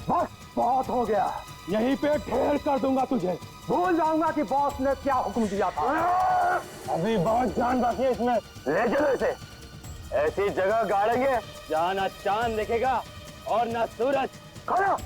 बस बहुत हो गया, यहीं पे ढेर कर दूंगा तुझे। भूल जाऊंगा कि बॉस ने क्या हुक्म दिया था। अभी बहुत जान बाकी है इसमें। ले चलो इसे, ऐसी जगह गाड़ेंगे जहाँ ना चांद दिखेगा और ना सूरज। खड़ा।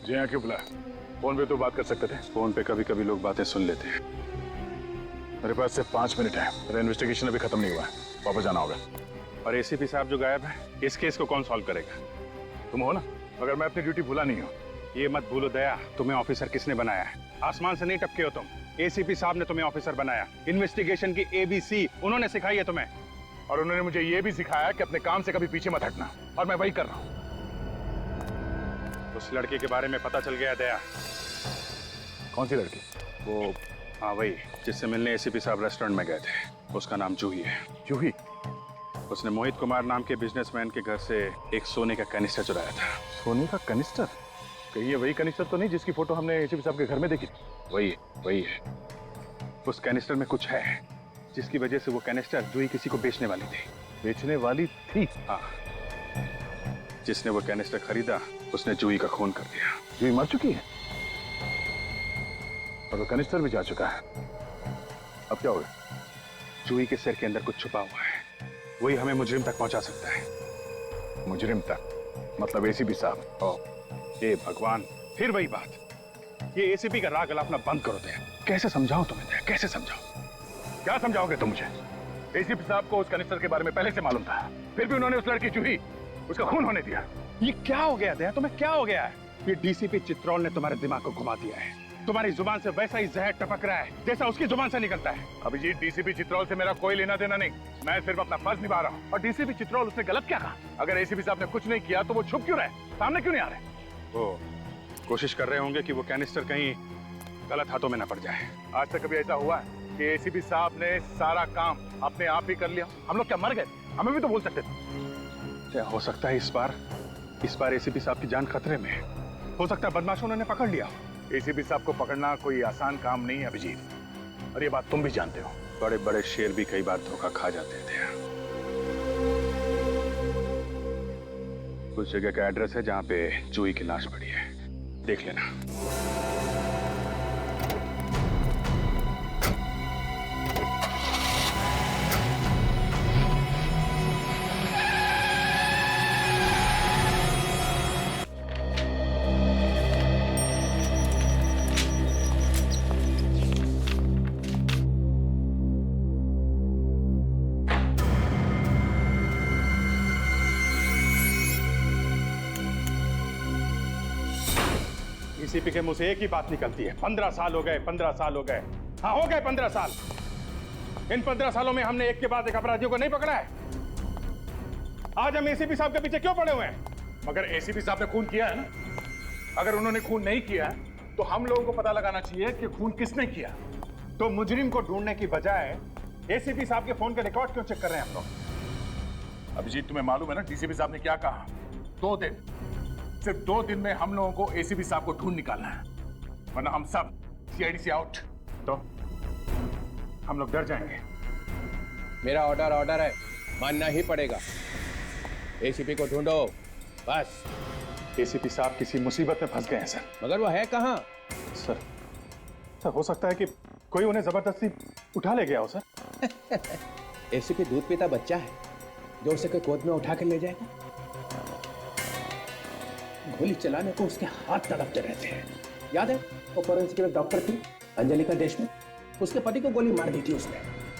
जी हाँ, क्यों बुलाया? फोन पे तो बात कर सकते थे। फोन पे कभी कभी लोग बातें सुन लेते हैं। मेरे पास सिर्फ 5 मिनट है, मेरा इन्वेस्टिगेशन अभी खत्म नहीं हुआ है, वापस जाना होगा। और एसीपी साहब जो गायब है, इस केस को कौन सॉल्व करेगा? तुम हो ना? मगर मैं अपनी ड्यूटी भूला नहीं हूँ। ये मत भूलो दया, तुम्हें ऑफिसर किसने बनाया है? आसमान से नहीं टपके हो तुम। एसीपी साहब ने तुम्हें ऑफिसर बनाया। इन्वेस्टिगेशन की ABC उन्होंने सिखाई है तुम्हें। और उन्होंने मुझे ये भी सिखाया कि अपने काम से कभी पीछे मत हटना, और मैं वही कर रहा हूँ। उस लड़के के बारे में पता चल गया दया। कौन सी लड़की? वो हाँ वही, जिससे मिलने एसीपी साहब रेस्टोरेंट में गए थे। उसका नाम जूही है। जूही? उसने मोहित कुमार नाम के बिजनेसमैन के घर से एक सोने का कनिस्टर चुराया था। सोने का कनिस्टर? कहीं ये वही कनिस्टर तो नहीं जिसकी फोटो हमने एसीपी साहब के घर में देखी? वही है। उस कैनिस्टर में कुछ है जिसकी वजह से वो कैनिस्टर जूही किसी को बेचने वाली थी। बेचने वाली थी? हाँ। जिसने वो कैनिस्टर खरीदा उसने जूही का खून कर दिया। जूही मर चुकी है और वो कैनिस्टर भी जा चुका है। अब क्या होगा? जूही के सिर के अंदर कुछ छुपा हुआ है, वही हमें मुजरिम तक पहुंचा सकता है। मुजरिम तक? मतलब एसीपी साहब? ओह हे भगवान, फिर वही बात। ये एसीपी का राग गलापना बंद करो दे। कैसे समझाऊं तुम्हें? कैसे समझाऊं? क्या समझाओगे तुम मुझे? एसीपी साहब को उस कैनिस्टर के बारे में पहले से मालूम था, फिर भी उन्होंने उस लड़की जूही उसका खून होने दिया। ये क्या हो गया दया? तुम्हें क्या हो गया है? ये डीसीपी चित्रोल ने तुम्हारे दिमाग को घुमा दिया है। तुम्हारी जुबान से वैसा ही जहर टपक रहा है जैसा उसकी जुबान से निकलता है। अभिजीत, डीसीपी चित्रोल से मेरा कोई लेना देना नहीं। मैं सिर्फ अपना फर्ज निभा रहा हूँ। और डीसीपी चित्रोल, उसने गलत क्या कहा? अगर एसीपी साहब ने कुछ नहीं किया तो वो छुप क्यों रहे? सामने क्यों नहीं आ रहे? वो कोशिश कर रहे होंगे कि वो कैनिस्टर कहीं गलत हाथों में न पड़ जाए। आज तक कभी ऐसा हुआ है कि एसीपी साहब ने सारा काम अपने आप ही कर लिया? हम लोग क्या मर गए? हमें भी तो बोल सकते थे। क्या हो सकता है इस बार एसीपी साहब की जान खतरे में है। हो सकता है बदमाशों ने पकड़ लिया। एसीपी साहब को पकड़ना कोई आसान काम नहीं है अभिजीत, और ये बात तुम भी जानते हो। बड़े बड़े शेर भी कई बार धोखा खा जाते थे। उस जगह का एड्रेस है जहां पे जूही की लाश पड़ी है, देख लेना। एसीपी के मुंह से एक ही बात निकलती है, 15 साल हो गए, 15 साल हो गए। हाँ हो गए 15 साल। इन 15 सालों में हमने एक के बाद एक अपराधियों को नहीं पकड़ा है। आज हम एसीपी साहब के पीछे क्यों पड़े हुए हैं? मगर एसीपी साहब ने खून किया है ना। अगर उन्होंने खून नहीं किया तो हम लोगों को पता लगाना चाहिए कि खून किसने किया। तो मुजरिम को ढूंढने की बजाय एसीपी साहब के फोन के रिकॉर्ड क्यों चेक कर रहे हैं हम लोग? अभिजीत, तुम्हें मालूम है ना डीसीपी साहब ने क्या कहा? 2 दिन, सिर्फ 2 दिन में हम लोगों को एसीपी साहब को ढूंढ निकालना है, वरना हम सब सीआईडी से आउट। तो हम लोग डर जाएंगे। मेरा ऑर्डर है, मानना ही पड़ेगा। एसीपी को ढूंढो बस। एसीपी साहब किसी मुसीबत में फंस गए हैं सर। मगर वो है कहाँ? सर हो सकता है कि कोई उन्हें जबरदस्ती उठा ले गया हो सर। एसीपी दूध पीता बच्चा है, जोर से कोई गोद में उठा कर ले जाएगा? गोली चलाने को उसके हाथ तड़पते रहते हैं। याद है वो फोरेंसिक डॉक्टर थी अंजलिका देशमुख, उसके पति को गोली मार दी थी उसने,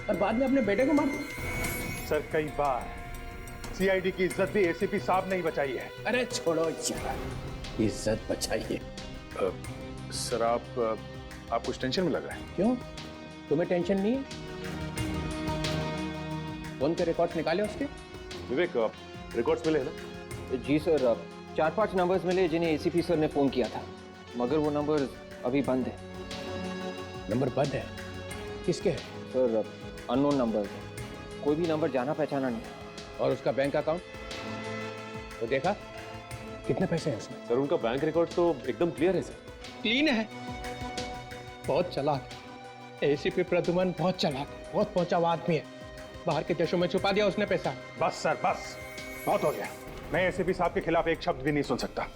और बाद में अपने बेटे को मार दिया। सर कई बार सीआईडी की इज्जत भी एसीपी साहब ने ही बचाई है। अरे छोड़ो यार, इज्जत बचाइए। सर आप कुछ टेंशन में लग रहे हैं। क्यों, तुम्हें टेंशन नहीं है? फोन के रिकॉर्ड्स निकाले उसके? विवेक, रिकॉर्ड्स मिले ना? जी सर, 4-5 नंबर्स मिले जिन्हें एसीपी सर ने फोन किया था, मगर वो नंबर अभी बंद है। नंबर बंद है? किसके है? सर अननोन नंबर है, कोई भी नंबर जाना पहचाना नहीं। और उसका बैंक अकाउंट तो देखा? कितने पैसे हैं उसमें? सर उनका बैंक रिकॉर्ड तो एकदम क्लियर है सर। क्लीन है। बहुत चालाक एसीपी प्रद्युमन, बहुत चालाक, बहुत पहुंचा हुआ आदमी है। बाहर के देशों में छुपा दिया उसने पैसा। बस सर बस, बहुत हो गया। मैं एसीपी साहब के खिलाफ एक शब्द भी नहीं सुन सकता।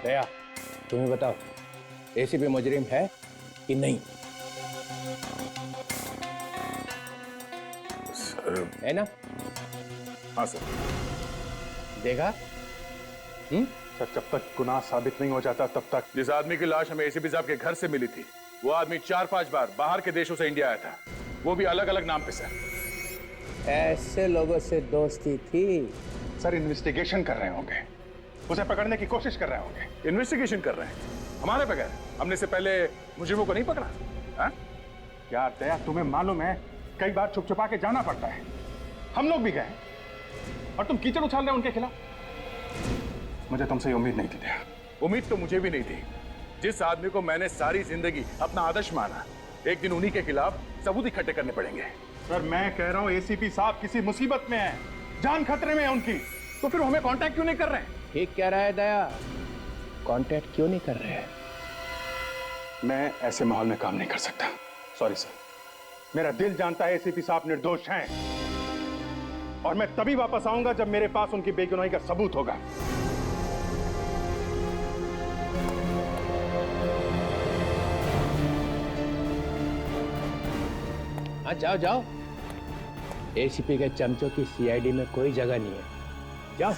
दया, तुम्हें बताओ, एसीपी मुजरिम है कि नहीं? सर है ना? हाँ सर। देखा? सर जब तक गुनाह साबित नहीं हो जाता तब तक। जिस आदमी की लाश हमें एसीपी साहब के घर से मिली थी, वो आदमी 4-5 बार बाहर के देशों से इंडिया आया था, वो भी अलग अलग नाम पे सर। ऐसे लोगों से दोस्ती थी? सर इन्वेस्टिगेशन कर रहे होंगे, उसे पकड़ने की कोशिश कर रहे होंगे। इन्वेस्टिगेशन कर रहे हैं हमारे बगैर? हमने से पहले मुजरिमों को नहीं पकड़ा? हाँ? क्या दया, तुम्हें मालूम है कई बार छुप छुपा के जाना पड़ता है। हम लोग भी गए और तुम कीचड़ उछाल रहे हो उनके खिलाफ। मुझे तुमसे ये उम्मीद नहीं थी दया। उम्मीद तो मुझे भी नहीं थी। जिस आदमी को मैंने सारी जिंदगी अपना आदर्श माना, एक दिन उन्हीं के खिलाफ सबूत इकट्ठे करने पड़ेंगे। सर मैं कह रहा हूं एसीपी साहब किसी मुसीबत में है, जान खतरे में है उनकी, तो फिर हमें कांटेक्ट क्यों नहीं कर रहे हैं? ठीक कह रहा है दया, कांटेक्ट क्यों नहीं कर रहे हैं? मैं ऐसे माहौल में काम नहीं कर सकता। सॉरी सर, मेरा दिल जानता है एसीपी साहब निर्दोष हैं, और मैं तभी वापस आऊंगा जब मेरे पास उनकी बेगुनाही का सबूत होगा। हाँ जाओ जाओ, एसीपी के चमचों की सीआईडी में कोई जगह नहीं है, जाओ।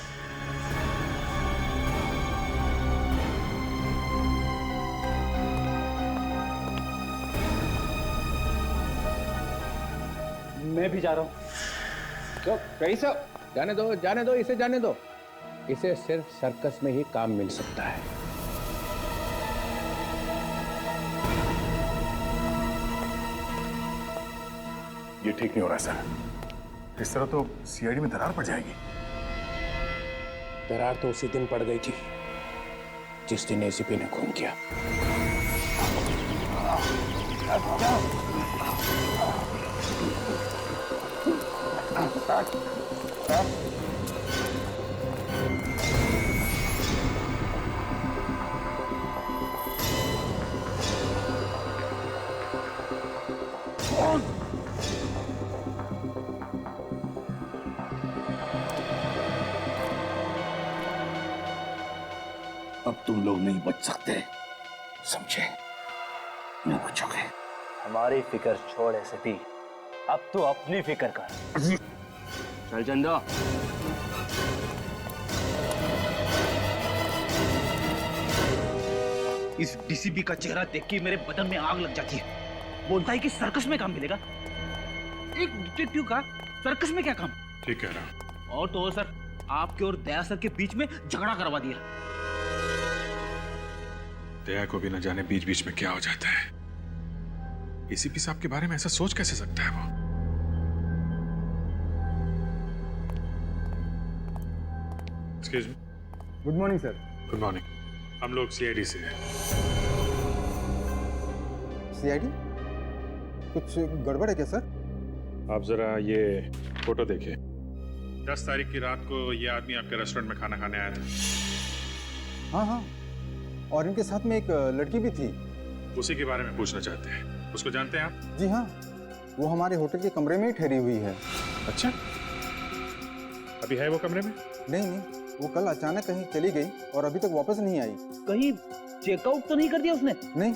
मैं भी जा रहा हूँ। तो कहीं से जाने दो, जाने दो, इसे जाने दो। इसे सिर्फ सर्कस में ही काम मिल सकता है। ये ठीक नहीं हो रहा सर, इस तरह तो सीआईडी में दरार पड़ जाएगी। दरार तो उसी दिन पड़ गई थी जिस दिन एसीपी ने खून किया। अब तुम लोग नहीं बच सकते, समझे? नहीं बचोगे। हमारी फिक्र छोड़ एसीपी, अब तो अपनी फिक्र कर। चल चंदा। इस डीसीपी का चेहरा देख के मेरे बदन में आग लग जाती है। बोलता है कि सर्कस में काम मिलेगा। एक डिटेक्टिव का सर्कस में क्या काम? ठीक कह रहा। और तो और सर, आपके और दया सर के बीच में झगड़ा करवा दिया। दया को भी न जाने बीच बीच में क्या हो जाता है। एसीपी साहब के बारे में ऐसा सोच कैसे सकता है वो? Excuse me. Good morning sir. Good morning. हम लोग सीआईडी से हैं। सीआईडी? कुछ गड़बड़ है क्या सर? आप जरा ये फोटो देखिए। 10 तारीख की रात को ये आदमी आपके रेस्टोरेंट में खाना खाने आया था। हाँ हाँ, और इनके साथ में एक लड़की भी थी। उसी के बारे में पूछना चाहते हैं। उसको जानते हैं आप? जी हाँ, वो हमारे होटल के कमरे में ही ठहरी हुई है। अच्छा, अभी है वो कमरे में? नहीं नहीं, वो कल अचानक कहीं चली गई और अभी तक वापस नहीं आई। कहीं चेकआउट तो नहीं कर दिया उसने? नहीं,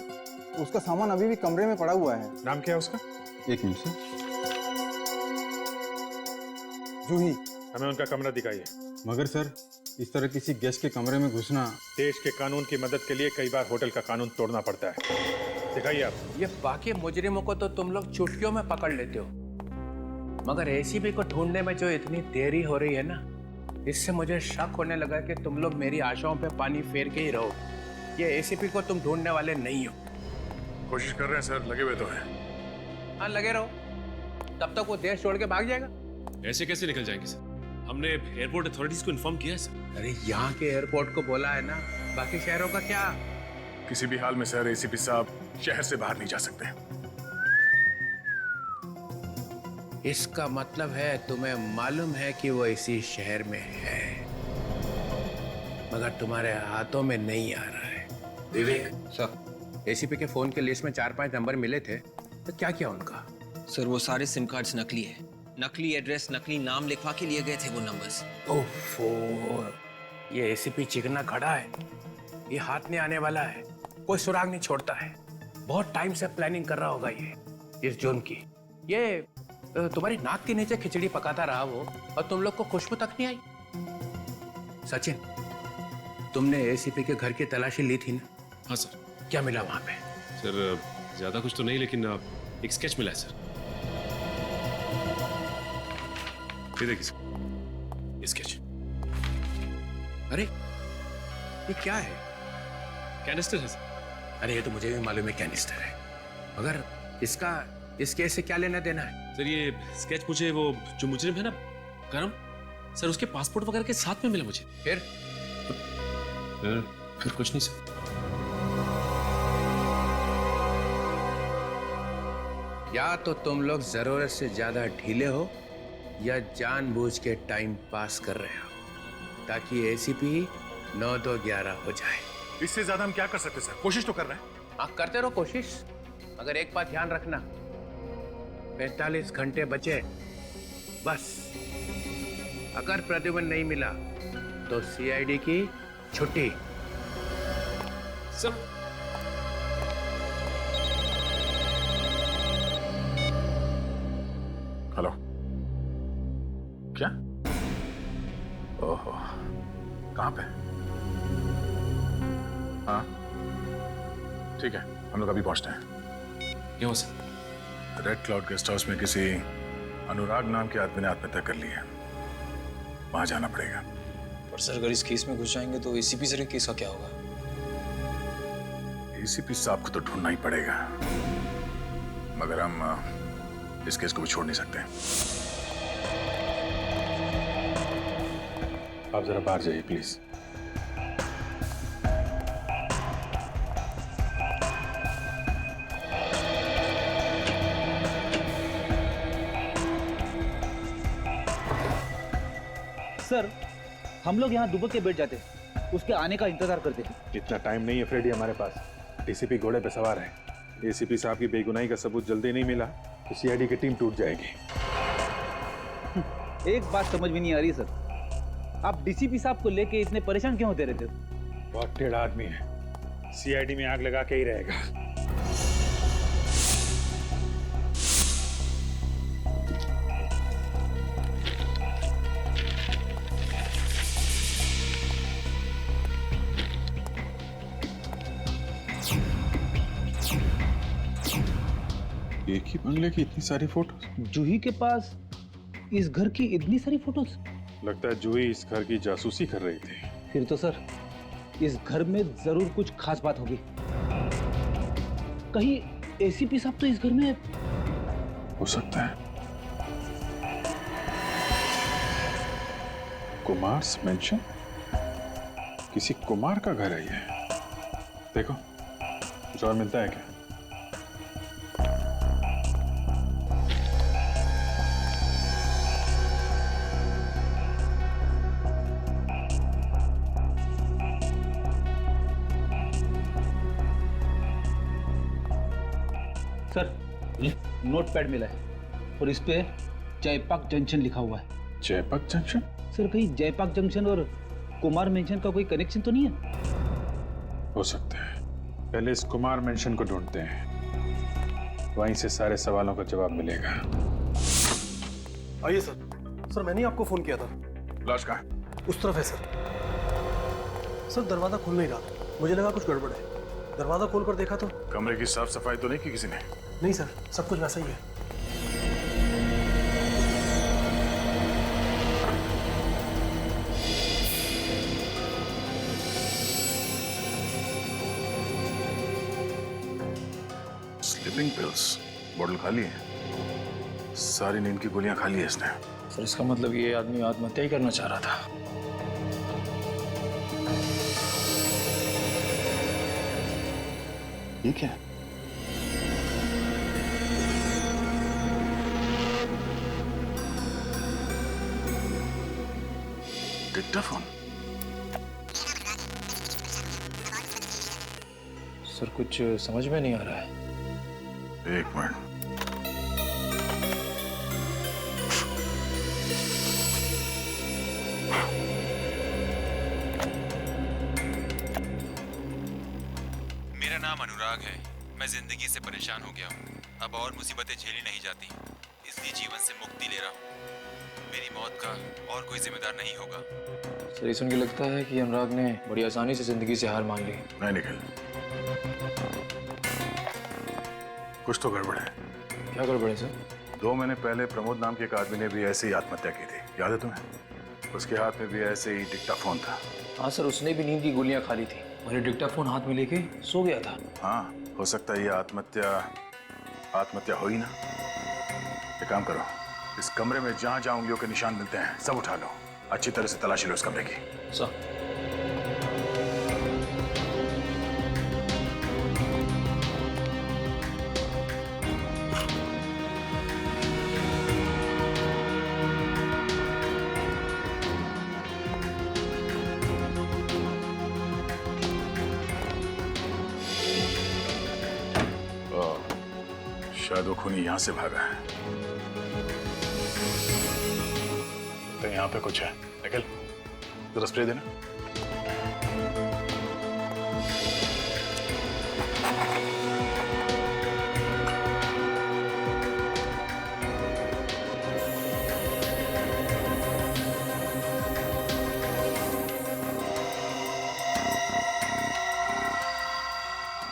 उसका सामान अभी भी कमरे में पड़ा हुआ है। नाम क्या है उसका? एक मिनट सर। जूही। हमें उनका कमरा दिखाइए। मगर सर, इस तरह किसी गेस्ट के कमरे में घुसना। देश के कानून की मदद के लिए कई बार होटल का कानून तोड़ना पड़ता है। दिखाइए आप। ये बाकी मुजरिमों को तो तुम लोग चुटकियों में पकड़ लेते हो, मगर एसीपी को ढूंढने में जो इतनी देरी हो रही है ना, इससे मुझे शक होने लगा कि तुम लोग मेरी आशाओं पे पानी फेर के ही रहो। ये एसीपी को तुम ढूंढने वाले नहीं हो। कोशिश कर रहे हैं सर, लगे हुए तो हैं। हाँ लगे रहो, तब तक वो देश छोड़ के भाग जाएगा। ऐसे कैसे निकल जाएंगे सर? हमने एयरपोर्ट अथॉरिटीज को इन्फॉर्म किया है सर। अरे यहाँ के एयरपोर्ट को बोला है ना, बाकी शहरों का क्या? किसी भी हाल में सर एसीपी साहब शहर से बाहर नहीं जा सकते। इसका मतलब है तुम्हें मालूम है कि वो इसी शहर में है, मगर तुम्हारे हाथों में नहीं आ रहा है। विवेक सर। एसीपी के फोन के लिस्ट में 4-5 नंबर मिले थे, तो क्या किया उनका? सर वो सारे सिम कार्ड्स नकली है, नकली एड्रेस, नकली नाम लिखवा के लिए गए थे वो नंबर्स। ओफो, ये एसीपी चिकना खड़ा है, ये हाथ नहीं आने वाला है, कोई सुराग नहीं छोड़ता है। बहुत टाइम से प्लानिंग कर रहा होगा ये इस जोन की। ये तुम्हारी नाक के नीचे खिचड़ी पकाता रहा वो, और तुम लोग को खुशबू तक नहीं आई। सचिन, तुमने एसीपी के घर की तलाशी ली थी ना? हाँ सर। क्या मिला वहां पे? सर ज्यादा कुछ तो नहीं, लेकिन एक स्केच मिला है सर। ये देखिए सर, स्केच। अरे ये क्या है? कैनिस्टर है सर। अरे ये तो मुझे भी मालूम है कैनिस्टर है, मगर इसका इस केस से क्या लेना देना है? सर ये स्केच मुझे वो जो मुजरिम है ना करम सर, उसके पासपोर्ट वगैरह के साथ में मिला मुझे। फिर कुछ नहीं सर। या तो तुम लोग जरूरत से ज्यादा ढीले हो, या जानबूझ के टाइम पास कर रहे हो, ताकि एसीपी 9 तो 11 हो जाए। इससे ज्यादा हम क्या कर सकते सर? कोशिश तो कर रहे हैं। हाँ, करते रहो कोशिश, मगर एक बात ध्यान रखना, 45 घंटे बचे बस। अगर प्रद्युम्न नहीं मिला तो सीआईडी की छुट्टी। सर हेलो, क्या? ओहो, कहाँ पे? हाँ ठीक है, हम लोग अभी पहुंचते हैं। क्या हो sir? Red cloud guest house में किसी अनुराग नाम के आदमी ने आत्महत्या कर ली है, वहां जाना पड़ेगा। पर सर अगर इस केस में घुस जाएंगे तो एसीपी सर के केस का क्या होगा? एसीपी साहब को तो ढूंढना ही पड़ेगा, मगर हम इस केस को भी छोड़ नहीं सकते। आप जरा बाहर जाइए प्लीज। सर हम लोग यहाँ दुबक के बैठ जाते, उसके आने का इंतजार करते हैं। इतना टाइम नहीं है फ्रेडी हमारे पास। डीसीपी घोड़े पे सवार है। एसीपी साहब की बेगुनाही का सबूत जल्दी नहीं मिला तो सीआईडी की टीम टूट जाएगी। एक बात समझ में नहीं आ रही सर, आप डीसीपी साहब को लेके इतने परेशान क्यों होते रहते? बहुत टेढ़ा आदमी है, सीआईडी में आग लगा के ही रहेगा। एक ही बंगले की इतनी सारी फोटो? जूही के पास इस घर की इतनी सारी फोटोज? लगता है जूही इस घर की जासूसी कर रही थी। फिर तो सर इस घर में जरूर कुछ खास बात होगी। कहीं एसीपी साहब तो इस घर में? हो सकता है। कुमार्स मेंशन, किसी कुमार का घर है ये। देखो कुछ और मिलता है क्या? सर नोटपैड मिला है और इस पे जयपाक जंक्शन लिखा हुआ है। जयपाक जंक्शन? सर कहीं जयपाक जंक्शन और कुमार मेंशन का कोई कनेक्शन तो नहीं है? हो सकता है। पहले इस कुमार मेंशन को ढूंढते हैं, वहीं से सारे सवालों का जवाब मिलेगा। आइए सर। सर मैंने ही आपको फोन किया था। लाश कहाँ है? उस तरफ है सर। सर दरवाजा खुल नहीं रहा, मुझे लगा कुछ गड़बड़ है। दरवाजा खोलकर देखा तो कमरे की साफ सफाई तो नहीं की किसी ने? नहीं सर, सब कुछ वैसा ही है। स्लीपिंग पिल्स बोतल खाली है, सारी नींद की गोलियां खा ली है इसने। सर इसका मतलब ये आदमी आत्महत्या ही करना चाह रहा था। ये क्या है? डिक्टाफोन। सर कुछ समझ में नहीं आ रहा है। एक मिनट। मेरा नाम अनुराग है। मैं जिंदगी से परेशान हो गया हूँ। अब और मुसीबतें झेली नहीं जाती, इसलिए जीवन से मुक्ति ले रहा हूँ। मेरी मौत का और कोई जिम्मेदार नहीं होगा। सर ये सुन के लगता है कि अनुराग ने बड़ी आसानी से जिंदगी से हार मान ली। नहीं निकल, कुछ तो गड़बड़ है। क्या गड़बड़ है सर? 2 महीने पहले प्रमोद नाम के एक आदमी ने भी ऐसे ही आत्महत्या की थी, याद है तुम्हें? उसके हाथ में भी ऐसे ही डिक्टाफोन था। हाँ सर, उसने भी नींद की गोलियां खा ली थी और ये डिक्टाफोन हाथ में लेके सो गया था। हाँ, हो सकता है ये आत्महत्या हो ही ना। एक काम करो, इस कमरे में जहां जहां उंगलियों के निशान मिलते हैं सब उठा लो, अच्छी तरह से तलाशी लो इस कमरे की। सर शायद वो खूनी यहां से भागा है। तो यहाँ पे कुछ है। निकल, जरा स्प्रे देना।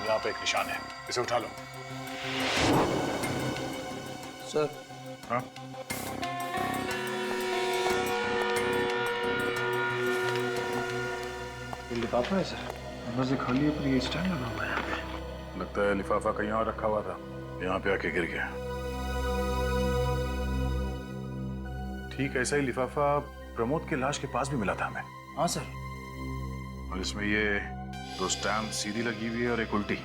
यहाँ पे एक निशान है, इसे उठा लो। सर। हाँ? ये लिफाफा है सर, अंदर से खाली है पर ये स्टैंड लगा हुआ है यहाँ पे। लगता है लिफाफा कहीं और रखा हुआ था, यहाँ पे आके गिर गया। ठीक ऐसा ही लिफाफा प्रमोद की लाश के पास भी मिला था हमें। हाँ सर। और इसमें ये 2 स्टैम्प सीधी लगी हुई है और एक उल्टी।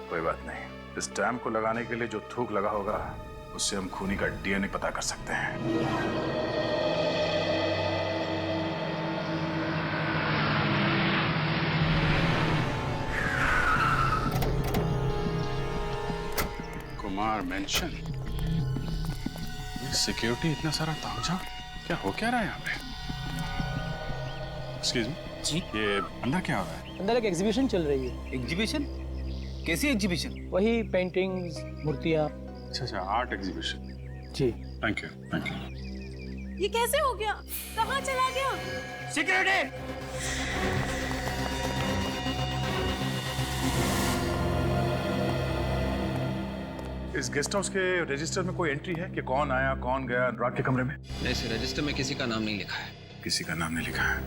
कोई बात नहीं, इस स्टैम्प को लगाने के लिए जो थूक लगा होगा उससे हम खूनी का डीएनए पता कर सकते हैं। कुमार मेंशन, सिक्योरिटी इतना सारा तामझाम, क्या हो क्या रहा है यहाँ पे? एक्सक्यूज मी जी, ये अंदर क्या हो रहा है? अंदर एक एग्जीबिशन चल रही है। एग्जीबिशन? कैसी एग्जीबिशन? वही पेंटिंग्स, मूर्तियाँ। अच्छा, आर्ट एग्जीबिशन। जी। Thank you, thank you. ये कैसे हो गया? कहाँ चला गया? सिक्योरिटी! इस गेस्ट हाउस के रजिस्टर में कोई एंट्री है कि कौन आया कौन गया अनुराग के कमरे में? नहीं सर, रजिस्टर में किसी का नाम नहीं लिखा है। किसी का नाम नहीं लिखा है,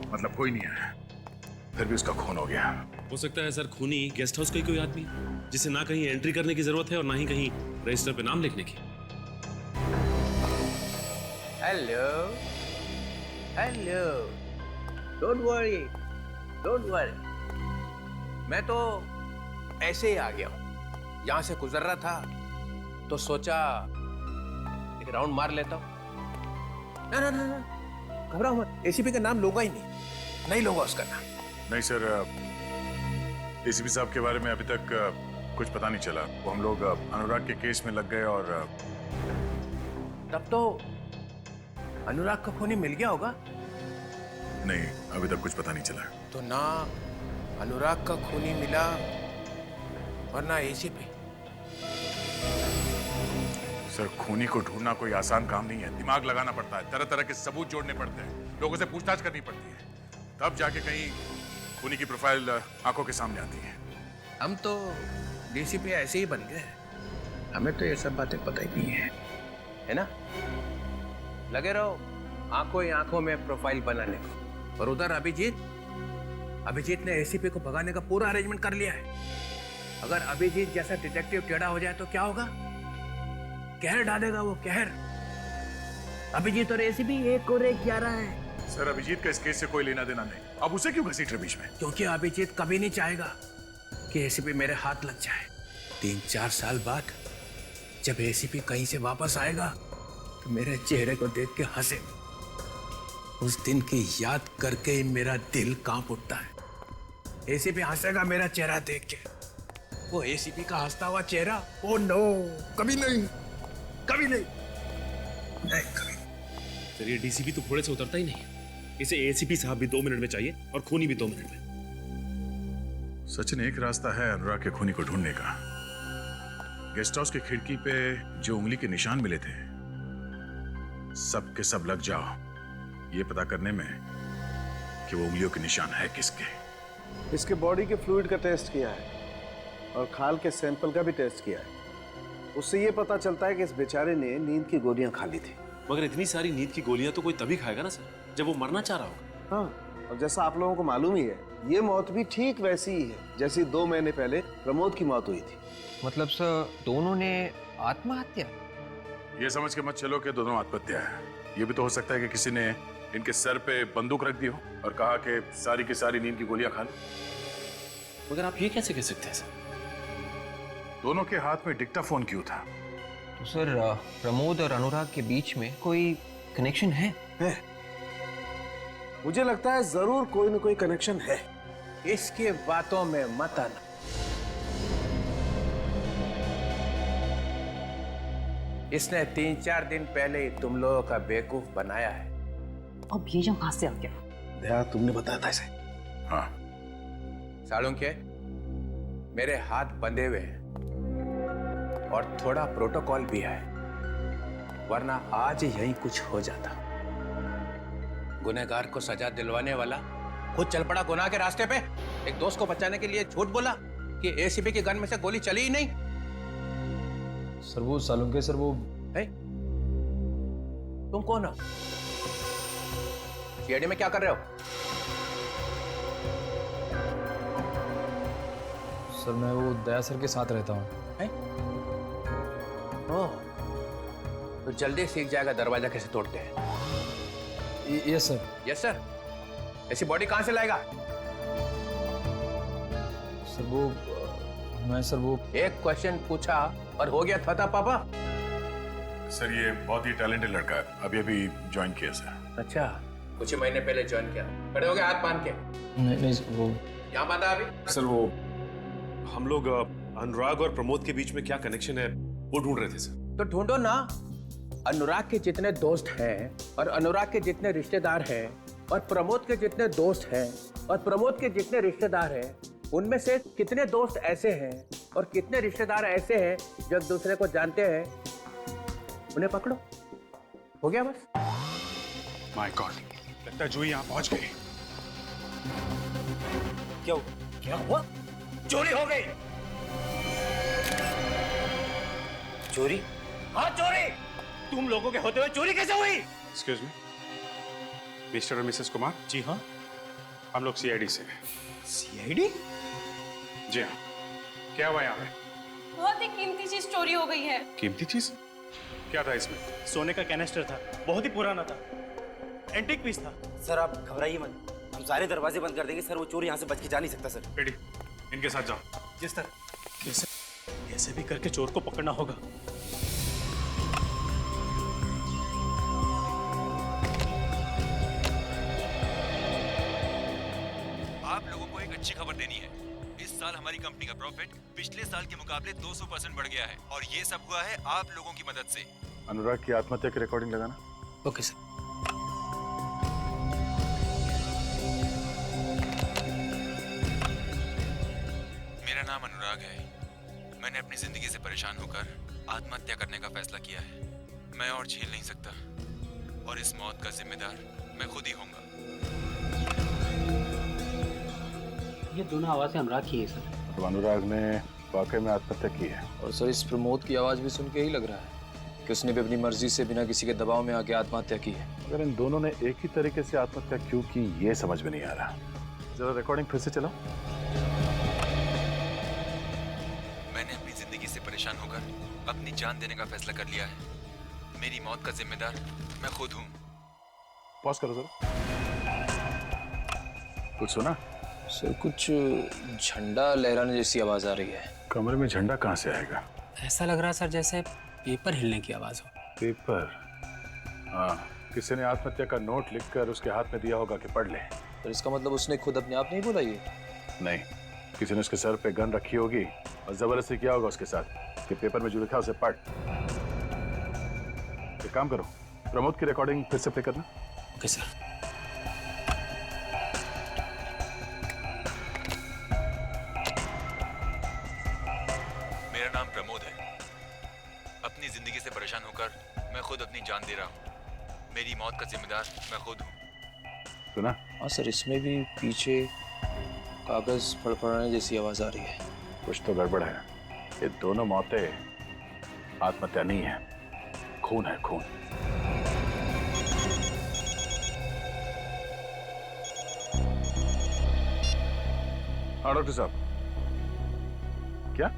मतलब कोई नहीं आया, फिर भी उसका खून हो गया। हो सकता है सर खूनी गेस्ट हाउस का ही कोई आदमी, जिसे ना कहीं एंट्री करने की जरूरत है और ना ही कहीं रजिस्टर पे नाम लिखने की। Hello hello, don't worry don't worry, मैं तो ऐसे ही आ गया हूँ। यहाँ से गुजर रहा था तो सोचा एक राउंड मार लेता हूँ। ना ना ना ना, घबराओ मत, एसीपी का नाम लूंगा ही नहीं लूंगा उसका नाम। नहीं सर, एसीपी साहब के बारे में अभी तक कुछ पता नहीं चला। वो हम लोग अनुराग के केस में लग गए और तब तो अनुराग का खूनी मिल गया होगा। नहीं, अभी तक कुछ पता नहीं चला। तो ना अनुराग का खूनी मिला और ना एसीपी। सर, खूनी को ढूंढना कोई आसान काम नहीं है, दिमाग लगाना पड़ता है, तरह तरह के सबूत जोड़ने पड़ते हैं, लोगों से पूछताछ करनी पड़ती है, तब जाके कहीं खूनी की प्रोफाइल आंखों के सामने आती है। हम तो डीसीपी ऐसे ही बन गए, हमें तो ये सब बातें पता ही नहीं है ना? लगे रहो आंखों ही आंखों में प्रोफाइल बनाने को। और उधर अभिजीत ने एसीपी को भगाने का पूरा अरेंजमेंट कर लिया है। अगर अभिजीत जैसा डिटेक्टिव टेढ़ा हो जाए तो क्या होगा? कहर डालेगा वो, कहर। अभिजीत और एसीपी एक और एक 11 है। सर अभिजीत का इस केस से कोई लेना देना नहीं, अब उसे क्यों घसीट रहे बीच में? क्योंकि अभिजीत कभी नहीं चाहेगा कि एसीपी मेरे हाथ लग जाए। 3-4 साल बाद जब एसीपी कहीं से वापस आएगा तो मेरे चेहरे को देख के हंसे। उस दिन की याद करके ही मेरा दिल कांप उठता है। एसीपी हंसेगा मेरा चेहरा देख के। वो एसीपी का हंसता हुआ चेहरा, ओ नो, कभी नहीं, कभी नहीं, नहीं कभी। सर ये डीसीपी तो घोड़े से उतरता ही नहीं। इसे एसीपी साहब भी 2 मिनट में चाहिए और खूनी भी 2 मिनट में। सचिन, एक रास्ता है अनुराग के खूनी को ढूंढने का। गेस्ट हाउस की खिड़की पे जो उंगली के निशान मिले थे, सब के सब लग जाओ ये पता करने में कि वो उंगलियों के निशान है किसके। इसके बॉडी के फ्लूइड का टेस्ट किया है और खाल के सैंपल का भी टेस्ट किया है। उससे ये पता चलता है कि इस बेचारे ने नींद की गोलियां खा ली थी। मगर इतनी सारी नींद की गोलियां तो कोई तभी खाएगा ना सर, जब वो मरना चाह रहा होगा। हाँ, और जैसा आप लोगों को मालूम ही है, ये मौत भी ठीक वैसी ही है जैसी 2 महीने पहले प्रमोद की मौत हुई थी। मतलब सर दोनों ने आत्महत्या? ये समझ के मत चलो कि दोनों आत्महत्या है। ये भी तो हो सकता है कि किसी ने इनके सर पे बंदूक रख दी हो और कहा कि सारी की सारी नींद की गोलियां खा लो। मगर आप ये कैसे कह सकते हैं सर? दोनों के हाथ में डिक्टाफोन क्यों था? तो सर प्रमोद और अनुराग के बीच में कोई कनेक्शन है? मुझे लगता है जरूर कोई न कोई कनेक्शन है। इसकी बातों में मत आना। इसने 3-4 दिन पहले ही तुम लोगों का बेवकूफ बनाया है। अब ये जो कहां से आ गया? दया, तुमने बताया था इसे? हाँ। सालुंके, मेरे हाथ बंधे हुए हैं और थोड़ा प्रोटोकॉल भी है, वरना आज यहीं कुछ हो जाता। गुनहगार को सजा दिलवाने वाला खुद चल पड़ा गुनाह के रास्ते पे। एक दोस्त को बचाने के लिए झूठ बोला कि एसीपी के गन में से गोली चली ही नहीं। सर वो सालुंके सर वो है? तुम कौन हो? सीआईडी में क्या कर रहे हो? सर मैं वो दया सर के साथ रहता हूँ। ओह, तो जल्दी सीख जाएगा दरवाजा कैसे तोड़ते हैं। Yes sir. Yes sir. ऐसी बॉडी कहां से लाएगा? सर वो मैं सर वो एक क्वेश्चन पूछा और हो गया था पापा। सर ये बहुत ही टैलेंटेड लड़का है, अभी ज्वाइन किया सर। अच्छा, कुछ ही महीने पहले ज्वाइन किया। खड़े हो गए हाथ बांध के? नहीं वो यहाँ बांधा अभी। सर वो हम लोग अनुराग और प्रमोद के बीच में क्या कनेक्शन है वो ढूंढ रहे थे सर। तो ढूंढो ना। अनुराग के जितने दोस्त हैं और अनुराग के जितने रिश्तेदार हैं और प्रमोद के जितने दोस्त हैं और प्रमोद के जितने रिश्तेदार हैं, उनमें से कितने दोस्त ऐसे हैं और कितने रिश्तेदार ऐसे हैं जो एक दूसरे को जानते हैं, उन्हें पकड़ो। हो गया बस। माय गॉड, लगता है जूही यहाँ पहुंच गई। क्या हुआ? चोरी हो गई। चोरी? हाँ चोरी। तुम लोगों के होते हुए चोरी कैसे हुई? एक्सक्यूज मी, मिस्टर और मिसेस कुमार? जी हाँ, हम लोग सीआईडी से। सीआईडी? जी हाँ। क्या हुआ यहाँ पे? बहुत ही कीमती चीज चोरी हो गई है। कीमती चीज? क्या था इसमें? सोने का कैनिस्टर था, बहुत ही पुराना था, एंटीक पीस था। सर आप घबराइए मत, हम सारे दरवाजे बंद कर देंगे सर। वो चोर यहाँ से बच के जा नहीं सकता सर। रेडी, इनके साथ जाओ। जी सर। कैसे भी करके चोर को पकड़ना होगा। आप लोगों को एक अच्छी खबर देनी है। इस साल हमारी कंपनी का प्रॉफिट पिछले साल के मुकाबले 200% बढ़ गया है और ये सब हुआ है आप लोगों की मदद से। अनुराग की आत्महत्या की रिकॉर्डिंग लगाना। Okay sir. मेरा नाम अनुराग है। मैंने अपनी जिंदगी से परेशान होकर आत्महत्या करने का फैसला किया है। मैं और झेल नहीं सकता और इस मौत का जिम्मेदार मैं खुद ही होऊंगा। ये दोनों आवाजें अनुराग की है सर। तो अनुराग ने वाकई में आत्महत्या की है। और सर इस प्रमोद की आवाज भी सुन के ही लग रहा है कि उसने भी अपनी मर्जी से बिना किसी के दबाव में आके आत्महत्या की है। अगर इन दोनों ने एक ही तरीके से आत्महत्या क्यों की ये समझ में नहीं आ रहा। जरा रिकॉर्डिंग फिर से चलाओ। मैंने अपनी जिंदगी से परेशान होकर अपनी जान देने का फैसला कर लिया है। मेरी मौत का जिम्मेदार मैं खुद हूँ। पॉज करो सर। कुछ सुना? सर कुछ झंडा लहराने जैसी आवाज आ रही है। कमरे में झंडा कहाँ से आएगा? ऐसा लग रहा सर जैसे पेपर हिलने की आवाज हो। पेपर? हाँ, किसी ने आत्महत्या का नोट लिखकर उसके हाथ में दिया होगा कि पढ़ ले। तो इसका मतलब उसने खुद अपने आप नहीं बोला ये? नहीं, किसी ने उसके सर पे गन रखी होगी और जबरदस्ती किया होगा उसके साथ कि पेपर में जो लिखा उसे पढ़। एक काम करो, प्रमोद की रिकॉर्डिंग फिर से प्ले करना। Okay sir. मेरा नाम प्रमोद है। अपनी जिंदगी से परेशान होकर मैं खुद अपनी जान दे रहा हूँ। मेरी मौत का जिम्मेदार मैं खुद हूँ। सुना? हाँ सर, इसमें भी पीछे कागज फड़फड़ाने जैसी आवाज आ रही है। कुछ तो गड़बड़ है। ये दोनों मौतें आत्महत्या नहीं है, खून है, खून। हाँ डॉक्टर साहब, क्या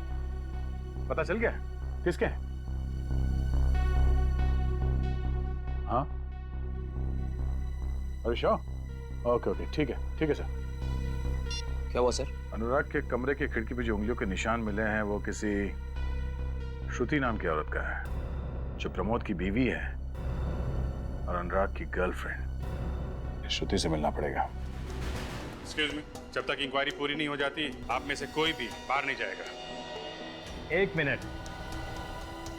पता चल गया किसके हैं? हाँ, अरे श्योर, ओके ओके, ठीक है सर। क्या हुआ सर? अनुराग के कमरे की खिड़की पे जो उंगलियों के निशान मिले हैं वो किसी श्रुति नाम की औरत का है, जो प्रमोद की बीवी है और अनुराग की गर्लफ्रेंड। श्रुति से मिलना पड़ेगा। एक्सक्यूज मी, जब तक इंक्वायरी पूरी नहीं हो जाती आप में से कोई भी बाहर नहीं जाएगा। एक मिनट,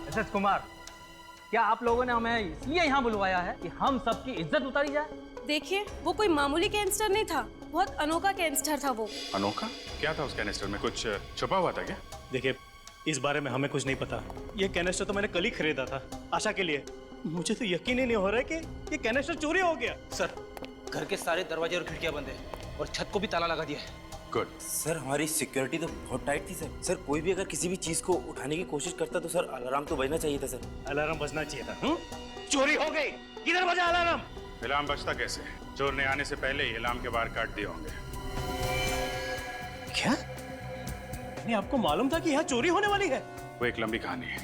मिसेस कुमार, क्या आप लोगों ने हमें इसलिए यहाँ बुलवाया है कि हम सबकी इज्जत उतारी जाए? देखिए, वो कोई मामूली कैंसर नहीं था, बहुत अनोखा कैंसर था वो। अनोखा? क्या था उस कैनिस्टर में? कुछ छुपा हुआ था क्या? देखिए, इस बारे में हमें कुछ नहीं पता। ये कैनिस्टर तो मैंने कल ही खरीदा था आशा के लिए। मुझे तो यकीन ही नहीं हो रहा है कि ये कैनिस्टर चोरी हो गया। सर, घर के सारे दरवाजे और खिड़कियां बंद है और छत को भी ताला लगा दिया है। गुड। सर, हमारी सिक्योरिटी तो बहुत टाइट थी सर। सर, कोई भी अगर किसी भी चीज को उठाने की कोशिश करता तो सर अलार्म तो बजना चाहिए था सर। अलार्म बजना चाहिए था। चोरी हो गई, किधर बजा अलार्म? अलार्म बजता कैसे? चोर ने आने से पहले ही अलार्म के बाहर काट दिए होंगे। क्या? नहीं, आपको मालूम था कि यहाँ चोरी होने वाली है? वो एक लंबी कहानी है,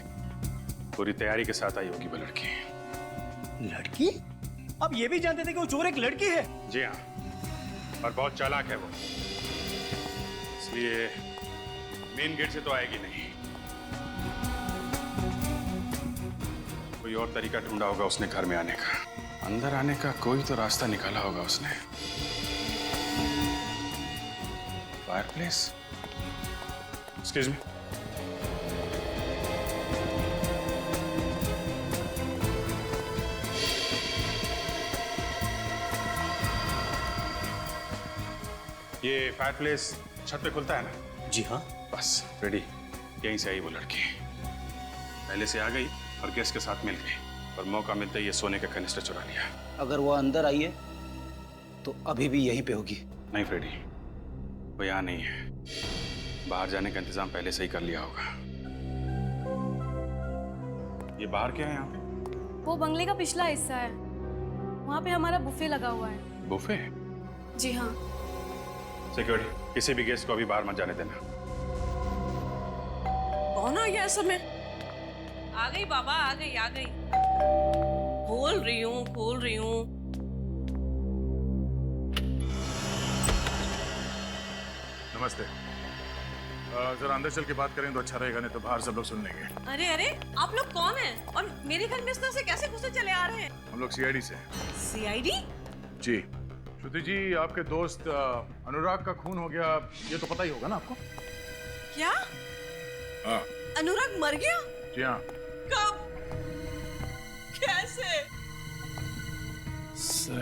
पूरी तैयारी के साथ आई होगी वो लड़की। लड़की? आप ये भी जानते थे कि वो चोर एक लड़की है? जी हाँ, और बहुत चालाक है वो, इसलिए मेन गेट से तो आएगी नहीं। कोई और तरीका ढूंढा होगा उसने घर में आने का, अंदर आने का कोई तो रास्ता निकाला होगा उसने। फायरप्लेस? एक्सक्यूज मी, ये फायरप्लेस छत पे खुलता है ना? जी हाँ। बस रेडी, यहीं से आई वो लड़की। पहले से आ गई और गेस्ट के साथ मिल गई और मौका मिलते ही ये सोने का कनिस्टर चुरा लिया। अगर वो अंदर आई है तो अभी भी यहीं पे होगी। नहीं फ्रेडी, वो यहाँ नहीं है, बाहर जाने का इंतजाम पहले से ही कर लिया होगा। ये बाहर क्या है यहाँ पे? वो बंगले का पिछला हिस्सा है, वहाँ पे हमारा बुफे लगा हुआ है। बुफे? जी हाँ। सिक्योरिटी, किसी भी गेस्ट को अभी बाहर मत जाने देना। कौन आ गया समय? आ गई बाबा, आ गई। खोल रही हूँ। नमस्ते। जरा अंदर चल के बात करें तो अच्छा रहेगा, नहीं तो बाहर सब लोग सुन लेंगे। अरे आप लोग कौन हैं? और मेरे घर में इस तरह से कैसे घुसे चले आ रहे हैं? हम लोग सीआईडी से। सीआईडी? जी। श्रुति जी, आपके दोस्त अनुराग का खून हो गया, ये तो पता ही होगा ना आपको? क्या? हाँ। अनुराग मर गया? जी हाँ। कब? कैसे?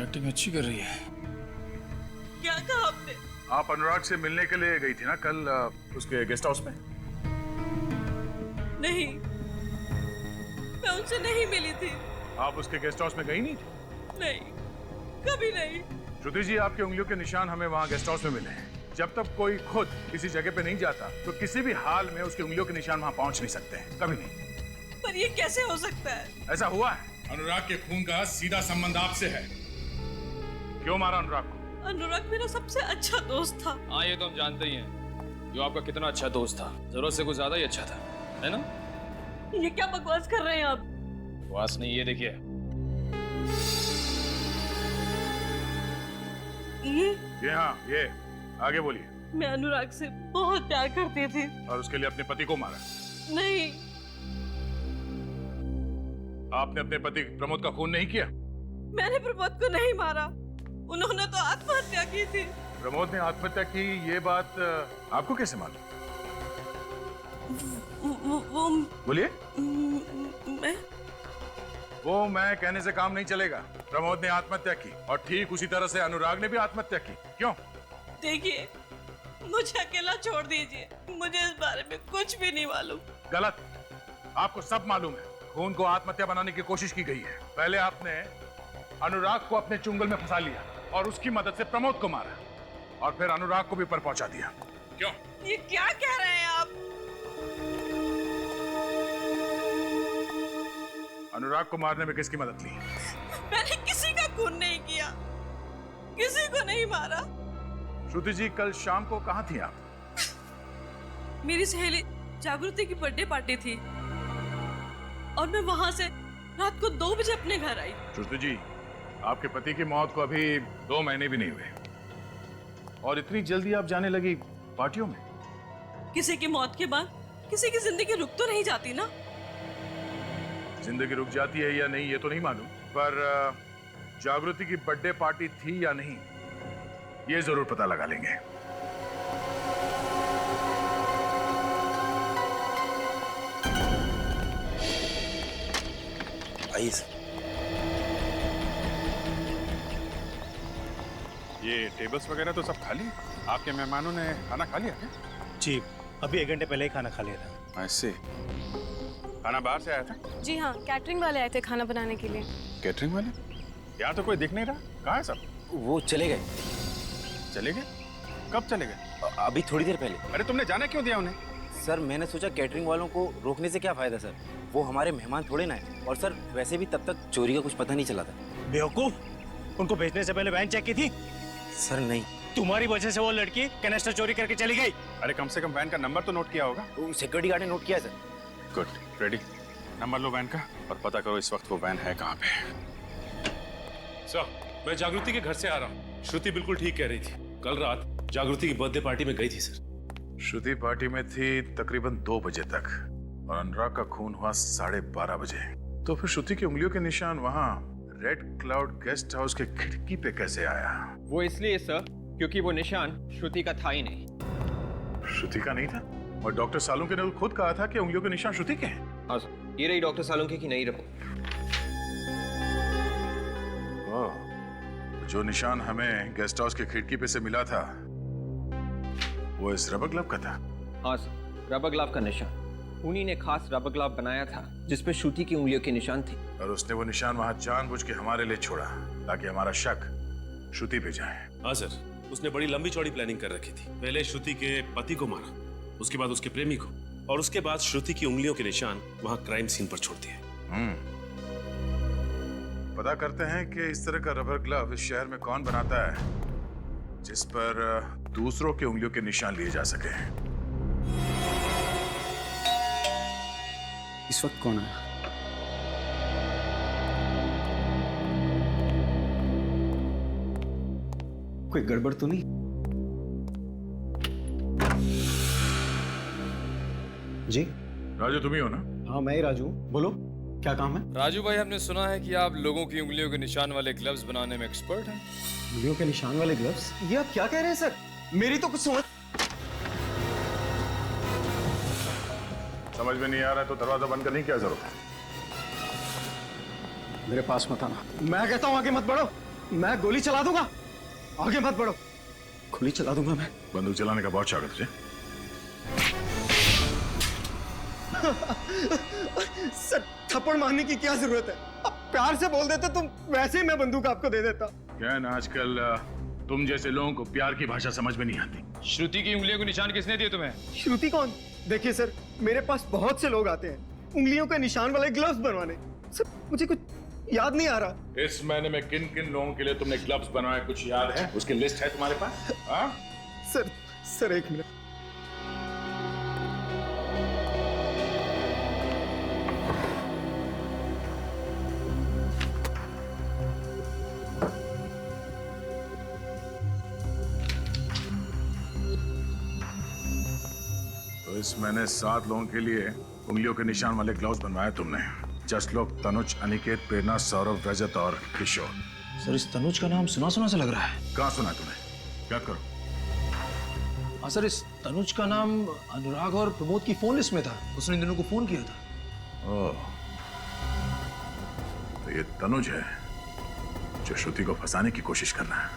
एक्टिंग अच्छी कर रही है। क्या कहा आपने? आप अनुराग से मिलने के लिए गई थी ना कल उसके गेस्ट हाउस में? नहीं, मैं उनसे नहीं मिली थी। आप उसके गेस्ट हाउस में गई नहीं थी? नहीं, कभी नहीं। श्रुति जी, आपके उंगलियों के निशान हमें वहाँ गेस्ट हाउस में मिले हैं। जब तक कोई खुद किसी जगह पे नहीं जाता तो किसी भी हाल में उसकी उंगलियों के निशान वहाँ पहुँच नहीं सकते हैं, कभी नहीं। पर ये कैसे हो सकता है? ऐसा हुआ है। अनुराग के खून का सीधा संबंध आपसे है। क्यों मारा अनुराग को? अनुराग मेरा सबसे अच्छा दोस्त था। हाँ, ये तो हम जानते ही हैं, जो आपका कितना अच्छा दोस्त था, जरूरत से कुछ ज्यादा ही अच्छा था, है ना? ये क्या बकवास कर रहे हैं आप? वास नहीं, ये देखिए। ये हाँ, ये आगे बोलिए। मैं अनुराग से बहुत प्यार करती थी। और उसके लिए अपने पति को मारा? नहीं। आपने अपने पति प्रमोद का खून नहीं किया? मैंने प्रमोद को नहीं मारा, उन्होंने तो आत्महत्या की थी। प्रमोद ने आत्महत्या की, ये बात आपको कैसे मालूम? वो बोलिए। मैं वो मैं कहने से काम नहीं चलेगा। प्रमोद ने आत्महत्या की और ठीक उसी तरह से अनुराग ने भी आत्महत्या की। क्यों? देखिए, मुझे अकेला छोड़ दीजिए, मुझे इस बारे में कुछ भी नहीं मालूम। गलत, आपको सब मालूम है। खून को आत्महत्या बनाने की कोशिश की गई है। पहले आपने अनुराग को अपने चुंगल में फंसा लिया और उसकी मदद से प्रमोद को मारा और फिर अनुराग को भी पर पहुंचा दिया। क्यों? ये क्या कह रहे हैं आप? अनुराग को मारने में किसकी मदद ली? मैंने किसी का खून नहीं किया, किसी को नहीं मारा। श्रुति जी, कल शाम को कहाँ थी आप? मेरी सहेली जागृति की बर्थडे पार्टी थी और मैं वहां से रात को 2 बजे अपने घर आई। श्रुति जी, आपके पति की मौत को अभी 2 महीने भी नहीं हुए और इतनी जल्दी आप जाने लगी पार्टियों में? किसी की मौत के बाद किसी की जिंदगी रुक तो नहीं जाती ना। जिंदगी रुक जाती है या नहीं ये तो नहीं मालूम, पर जागृति की बर्थडे पार्टी थी या नहीं ये जरूर पता लगा लेंगे। आइए सर। ये टेबल्स वगैरह तो सब खाली है। आपके मेहमानों ने खाना खा लिया क्या? जी, अभी 1 घंटे पहले ही खाना खा लिया था। ऐसे खाना बाहर से आया था? जी हाँ, कैटरिंग वाले आए थे खाना बनाने के लिए। कैटरिंग वाले? यहाँ तो कोई दिख नहीं रहा, कहाँ है सब? वो चले गए। चले गए? कब चले गए? अभी थोड़ी देर पहले। अरे तुमने जाने क्यों दिया उन्हें? सर मैंने सोचा कैटरिंग वालों को रोकने से क्या फायदा सर, वो हमारे मेहमान थोड़े ना है। और सर वैसे भी तब तक चोरी का कुछ पता नहीं चला था। बेवकूफ, उनको भेजने से पहले वैन चेक की थी? सर नहीं। तुम्हारी वजह से वो लड़की कैनेस्टर चोरी करके चली गई। अरे कम से कम वैन का नंबर तो नोट किया होगा। सिक्योरिटी गार्ड ने नोट किया सर। Good, ready. नंबर लो वैन का और पता करो इस वक्त वो वैन है कहाँ पे। सर, मैं जागृति के घर से आ रहा हूँ। श्रुति बिल्कुल ठीक कह रही थी। कल रात जागृति की बर्थडे पार्टी में गई थी सर। श्रुति पार्टी में थी तकरीबन 2 बजे तक और अनुराग का खून हुआ 12:30 बजे। तो फिर श्रुति की उंगलियों के निशान वहाँ रेड क्लाउड गेस्ट हाउस के खिड़की पे कैसे आया? वो इसलिए सर क्योंकि वो निशान श्रुति का था ही नहीं। श्रुति का नहीं था? और डॉक्टर सालुंके ने खुद कहा था कि उंगलियों के निशान श्रुति के हैं। हाँ सर, ये रही डॉक्टर सालुंके की नई रिपोर्ट। जो निशान हमें गेस्ट हाउस के खिड़की पे से मिला था वो इस रबर ग्लव का था। हाँ सर, रबर ग्लव का निशान। उन्हीं ने खास रबर ग्लव बनाया था जिसपे श्रुति की उंगलियों के निशान थे। और उसने वो निशान वहां जानबूझ के हमारे लिए छोड़ा ताकि हमारा शक श्रुति पे जाए। हाँ सर, उसने बड़ी लंबी चौड़ी प्लानिंग कर रखी थी। पहले श्रुति के पति को मारा, उसके बाद उसके प्रेमी को, और उसके बाद श्रुति की उंगलियों के निशान वहां क्राइम सीन पर छोड़ दिए। पता करते हैं कि इस तरह का रबर ग्लव इस शहर में कौन बनाता है जिस पर दूसरों की उंगलियों के निशान लिए जा सके। इस वक्त कौन है? कोई गड़बड़ तो नहीं? जी राजू, तुम ही हो ना? हाँ मैं ही राजू, बोलो क्या काम है? राजू भाई, हमने सुना है कि आप लोगों की उंगलियों के निशान वाले ग्लव्स बनाने में एक्सपर्ट हैं। उंगलियों के निशान वाले ग्लव्स? ये आप क्या कह रहे हैं सर? मेरी तो कुछ समझ में नहीं आ रहा है तो दरवाजा बंद करने की क्या जरूरत है? मेरे पास मत आना। मैं कहता हूँ आगे मत बढ़ो, मैं गोली चला दूंगा। आगे मत बढ़ो, गोली चला दूंगा मैं। बंदूक चलाने का बहुत शौक है तुझे? सर थप्पड़ मारने की क्या जरूरत है? आप प्यार से बोल देते तो वैसे ही मैं बंदूक आपको दे देता। क्या है ना, आजकल तुम जैसे लोगों को प्यार की भाषा समझ में नहीं आती। श्रुति की उंगलियों के निशान किसने दिए तुम्हें? श्रुति कौन? देखिए सर, मेरे पास बहुत से लोग आते हैं उंगलियों के निशान वाले ग्लव्स बनवाने। सर मुझे कुछ याद नहीं आ रहा। इस महीने में किन किन लोगों के लिए तुमने ग्लव्स बनवाए कुछ याद है? उसकी लिस्ट है तुम्हारे पास? हाँ? Sir 1 minute. तो इस महीने 7 लोगों के लिए उंगलियों के निशान वाले ग्लव्स बनवाए तुमने। 10 लोग तनुज, अनिकेत, प्रेरणा, सौरभ, रजत और किशोर। सर इस तनुज का नाम सुना सुना सा लग रहा है। कहाँ सुना है तुम्हें? याद करो। हाँ सर, इस तनुज का नाम अनुराग और प्रमोद की फोन लिस्ट में था। उसने इन दोनों को फोन किया था। ओह, तो ये तनुज है जो श्रुति को फंसाने की कोशिश कर रहा है।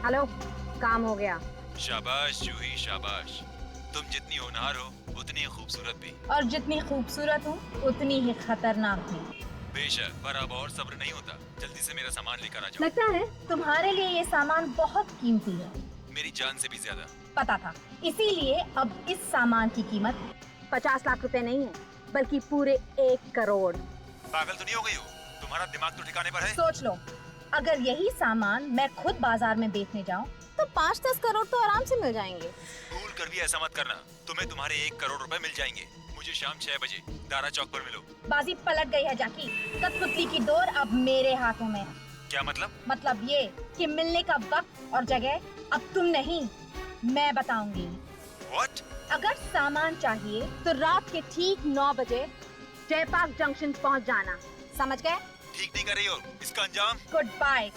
हेलो, काम हो गया। शाबाश जूही शाबाश। तुम जितनी होनहार हो उतनी ही खूबसूरत भी। और जितनी खूबसूरत हूँ उतनी ही खतरनाक भी। बेशक, पर अब और सब्र नहीं होता। जल्दी से मेरा सामान लेकर आ जाओ। लगता है तुम्हारे लिए ये सामान बहुत कीमती है। मेरी जान से भी ज्यादा। पता था, इसीलिए अब इस सामान की कीमत 50 लाख रुपए नहीं है, बल्कि पूरे 1 करोड़। पागल तो नहीं हो गई हो? तुम्हारा दिमाग तो ठिकाने पर है? सोच लो, अगर यही सामान मैं खुद बाजार में बेचने जाऊं तो 5-10 करोड़ तो आराम से मिल जाएंगे। भूल कर भी ऐसा मत करना, तुम्हें तुम्हारे 1 करोड़ रुपए मिल जाएंगे। मुझे शाम 6 बजे दारा चौक पर मिलो। बाजी पलट गई है जाकी। कठपुतली की डोर अब मेरे हाथों में है। क्या मतलब? मतलब ये कि मिलने का वक्त और जगह अब तुम नहीं, मैं बताऊंगी। What? अगर सामान चाहिए तो रात के ठीक 9 बजे जयपाक जंक्शन पहुंच जाना, समझ गए? ठीक नहीं कर रही हो, इसका अंजाम। Good bye.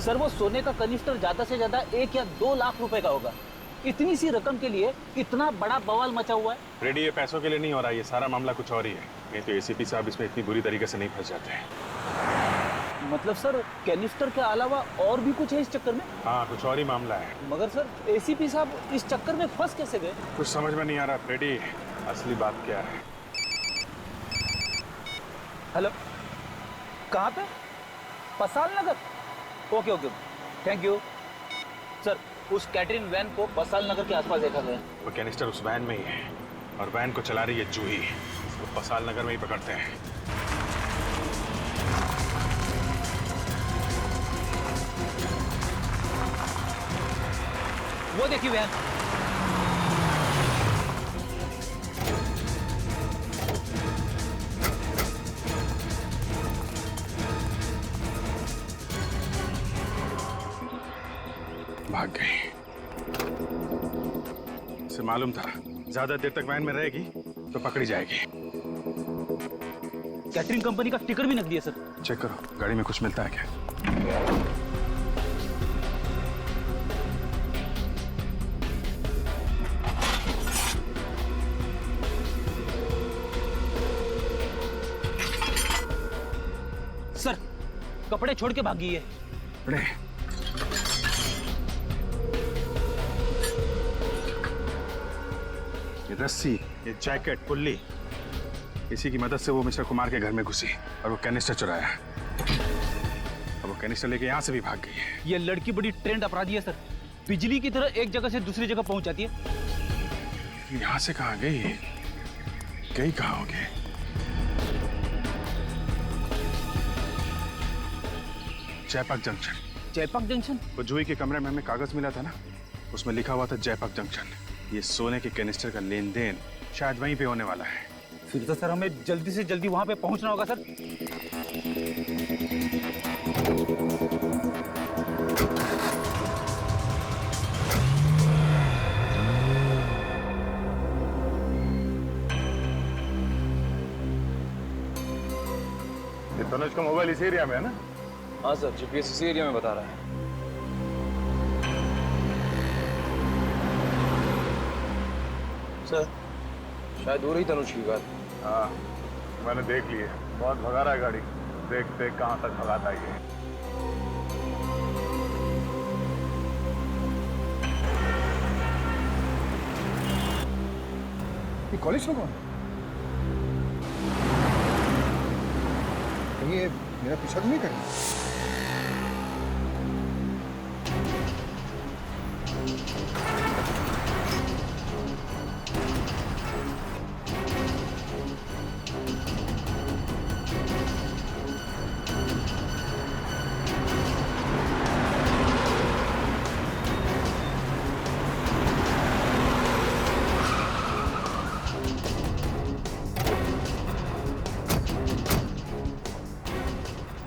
सर वो सोने का कनिस्टर ज्यादा से ज्यादा 1 या 2 लाख रुपए का होगा। इतनी सी रकम के लिए इतना बड़ा बवाल मचा हुआ है। रेडी, ये पैसों के लिए नहीं हो रहा, ये सारा मामला कुछ और ही है। नहीं तो एसीपी साहब इसमें इतनी बुरी तरीके से नहीं फंस जाते हैं। मतलब सर कैनिस्टर के अलावा और भी कुछ है इस चक्कर में? हाँ, कुछ और ही मामला है। मगर सर एसीपी साहब इस चक्कर में फंस कैसे गए? कुछ समझ में नहीं आ रहा रेडी, असली बात क्या है। हेलो, कहाँ पे? Pasal Nagar? Okay okay, thank you sir. उस कैटरिंग वैन को पसाल नगर के आसपास देखा गया। वो कैनिस्टर उस वैन में ही है और वैन को चला रही है जूही। उसको पसाल नगर में ही पकड़ते हैं। वो देखिए वैन। भाग गई। इसे मालूम था ज्यादा देर तक वैन में रहेगी तो पकड़ी जाएगी। कैटरिंग कंपनी का टिकट भी नकली है सर। चेक करो, गाड़ी में कुछ मिलता है क्या? सर कपड़े छोड़ के भागी है। अरे ये रस्सी, ये जैकेट, पुल्ली, इसी की मदद से वो मिस्टर कुमार के घर में घुसी और वो कैनिस्टर चुराया। अब वो कैनिस्टर लेके यहाँ से भी भाग गई है। ये लड़की बड़ी ट्रेंड अपराधी है सर। बिजली की तरह एक जगह से दूसरी जगह पहुंच जाती है। यहाँ से कहाँ गई? गई कहाँ होगी? जयपाक जंक्शन। जयपाक जंक्शन? वो जूही के कमरे में हमें कागज मिला था ना, उसमें लिखा हुआ था जयपाक जंक्शन। ये सोने के कैनिस्टर का लेन देन शायद वहीं पे होने वाला है। फिर तो सर हमें जल्दी से जल्दी वहां पे पहुंचना होगा सर। ये तनुज का मोबाइल इसी एरिया में है ना? हाँ सर, जीपीएस इसी एरिया में बता रहा है। सर शायद हो रही तनुज की बात। हाँ, मैंने देख ली है। बहुत भगा रहा है गाड़ी। देख देख कहाँ तक भगाता है ये। कॉलेज में कौन? ये मेरा पीछा तो नहीं करेगा?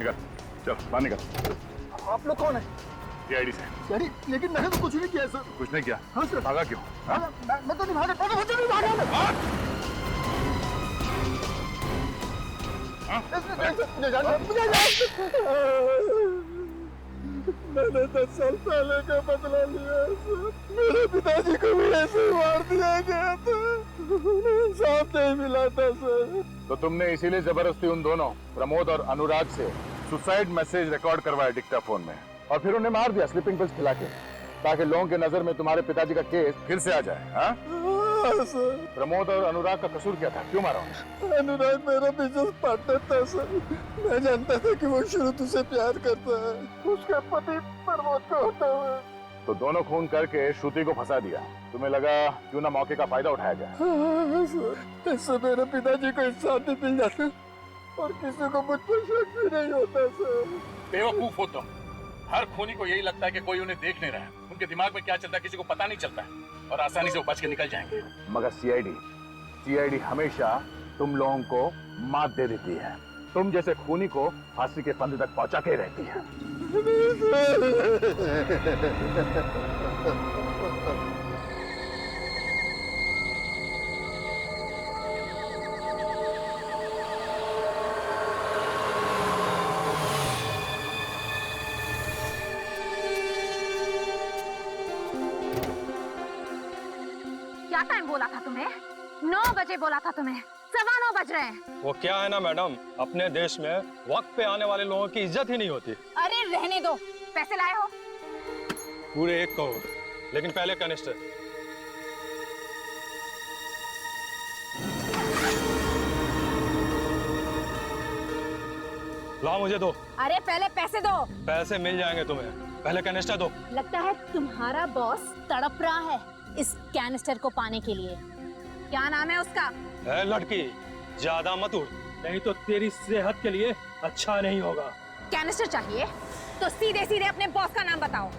निकल, चल बाहर निकल। आप लोग कौन है? सीआईडी से। लेकिन मैंने तो कुछ नहीं किया सर। कुछ नहीं किया? हाँ सर। भागा क्यों? हाँ? मैं तो नहीं भागा, मैं तो नहीं भागा। मैंने 10 साल पहले का बदला लिया सर। मेरे पिताजी को भी ऐसे मार दिया गया था, इंसाफ नहीं मिला था सर। तो तुमने इसीलिए जबरदस्ती उन दोनों प्रमोद और अनुराग से सुसाइड मैसेज रिकॉर्ड करवाया डिक्टाफोन में, और फिर उन्हें मार दिया स्लीपिंग पिल्स खिला के, ताकि लोगों के नजर में तुम्हारे पिताजी का केस फिर से आ जाए। हाँ? सर। प्रमोद और अनुराग का कसूर क्या था? क्यों मारा उन्हें? अनुराग मेरा बिजनेस पार्टनर था सर। मैं जानता था कि वो शुरू से प्यार करता है, उसका पति प्रमोद को होता है। तो दोनों खून करके श्रुति को फंसा दिया। तुम्हें लगा क्यों ना मौके का फायदा उठाया जाए। हाँ सर, इससे मेरे पिताजी को इंसाफ भी मिल जाता और किसी को मुझ पर शक भी नहीं होता सर। बेवकूफ हो तुम। हर खूनी को यही लगता है कि कोई उन्हें देख नहीं रहा है। उनके दिमाग में क्या चलता है किसी को पता नहीं चलता है, और आसानी से वो बच के निकल जाएंगे। मगर सीआईडी हमेशा तुम लोगों को मात दे देती है। तुम जैसे खूनी को फांसी के फंदे तक पहुंचा के रहती है। क्या टाइम बोला था तुम्हें? 9 बजे बोला था तुम्हें, 9:15 बज रहे हैं। वो क्या है ना मैडम, अपने देश में वक्त पे आने वाले लोगों की इज्जत ही नहीं होती। अरे रहने दो, पैसे लाए हो? पूरे 1 करोड़, लेकिन पहले कनिस्टर। लाओ मुझे दो। अरे पहले पैसे दो। पैसे मिल जाएंगे तुम्हें, पहले कैनिस्टर दो। लगता है तुम्हारा बॉस तड़प रहा है इस कैनिस्टर को पाने के लिए। क्या नाम है उसका? ए लड़की, ज्यादा मत उड़, नहीं तो तेरी सेहत के लिए अच्छा नहीं होगा। कैनिस्टर चाहिए तो सीधे सीधे अपने बॉस का नाम बताओ।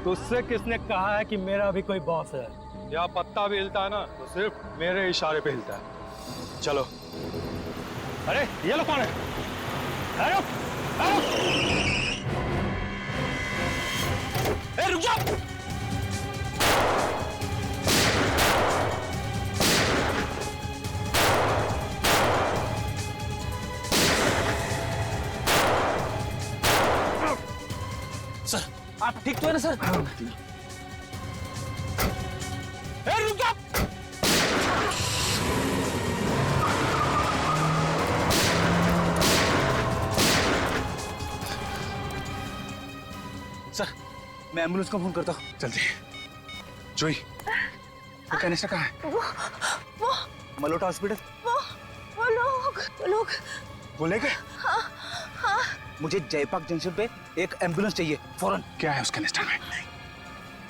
तुझसे किसने कहा है कि मेरा भी कोई बॉस है? या पत्ता भी हिलता है ना तो सिर्फ मेरे इशारे पे हिलता है। चलो। अरे ये लोग कौन है? अरे रुक जाओ। सर आप ठीक तो है ना सर? रुक जाओ। सर मैं एम्बुलेंस को फोन करता हूँ। जल्दी। जोई, वो कैनिस्टर कहाँ है? वो मलोटा हॉस्पिटल। वो लोग वो ले गए? हाँ। मुझे जयपाक जंक्शन पे एक एम्बुलेंस चाहिए फौरन। क्या है उस कैनिस्टर में?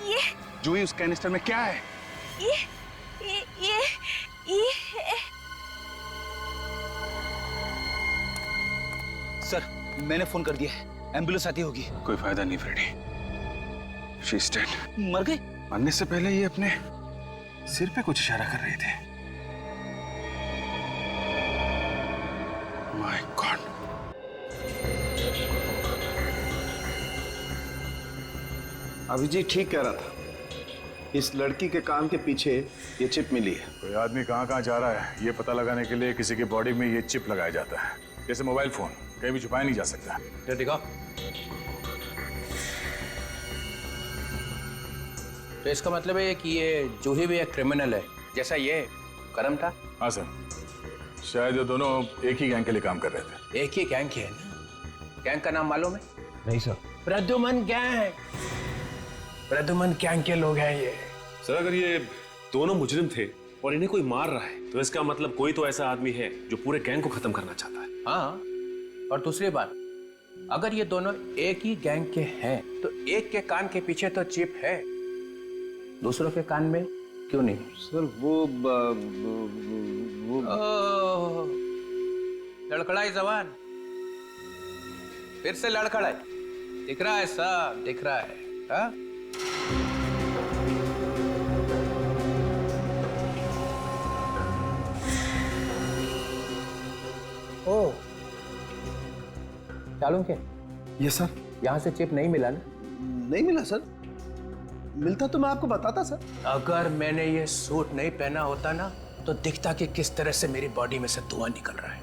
ये जोई, उस कैनिस्टर में क्या है? ये सर मैंने फोन कर दिया है, एम्बुलेंस आती होगी। कोई फायदा नहीं फ्रेडी, शी इज डेड। मर गई? मरने से पहले ये अपने सिर पे कुछ इशारा कर रहे थे। My God. अभिजीत ठीक कह रहा था, इस लड़की के कान के पीछे ये चिप मिली है। कोई आदमी कहाँ जा रहा है ये पता लगाने के लिए किसी की बॉडी में ये चिप लगाया जाता है, जैसे मोबाइल फोन कहीं भी छुपाया नहीं जा सकता। ये दिखाओ। तो इसका मतलब है कि ये जूही भी एक क्रिमिनल है, जैसा ये करम था। हाँ सर, शायद ये दोनों एक ही गैंग के लिए काम कर रहे थे। एक ही गैंग के है ना? गैंग का नाम मालूम है? नहीं sir. Pradyuman gang. Pradyuman gang के लोग हैं ये। सर अगर ये दोनों मुजरिम थे और इन्हें कोई मार रहा है तो इसका मतलब कोई तो ऐसा आदमी है जो पूरे गैंग को खत्म करना चाहता है। हाँ, और दूसरी बात, अगर ये दोनों एक ही गैंग के हैं तो एक के कान के पीछे तो चिप है, दूसरों के कान में क्यों नहीं? सर वो लड़खड़ाई जवान, फिर से लड़खड़ाई। दिख रहा है सब, दिख रहा है। हाँ? चालू के? Yes sir. यहाँ से चिप नहीं मिला ना? नहीं मिला सर। मिलता तो मैं आपको बताता सर। अगर मैंने ये सूट नहीं पहना होता ना तो दिखता कि किस तरह से मेरी बॉडी में से धुआं निकल रहा है।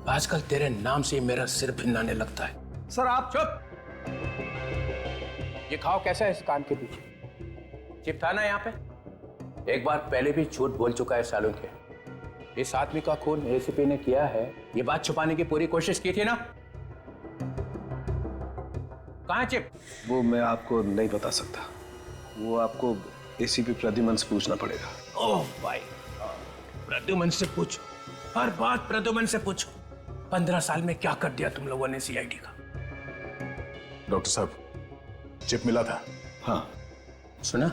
आजकल तेरे नाम से मेरा सिर भिन्नाने लगता है। सर आप चुप। ये खाओ कैसा है इस कान के पीछे? चिप था ना यहाँ पे? एक बार पहले भी झूठ बोल चुका है सालों के। इस आदमी का खून एसीपी ने किया है, ये बात छुपाने की पूरी कोशिश की थी ना? कहाँ चिप? वो मैं आपको नहीं बता सकता, वो आपको एसीपी प्रद्युमन से पूछना पड़ेगा। ओह भाई, प्रद्युमन से पूछो, हर बात प्रद्युमन से पूछो। 15 साल में क्या कर दिया तुम लोगों ने सीआईडी का? डॉक्टर साहब, चिप मिला था? हाँ। सुना?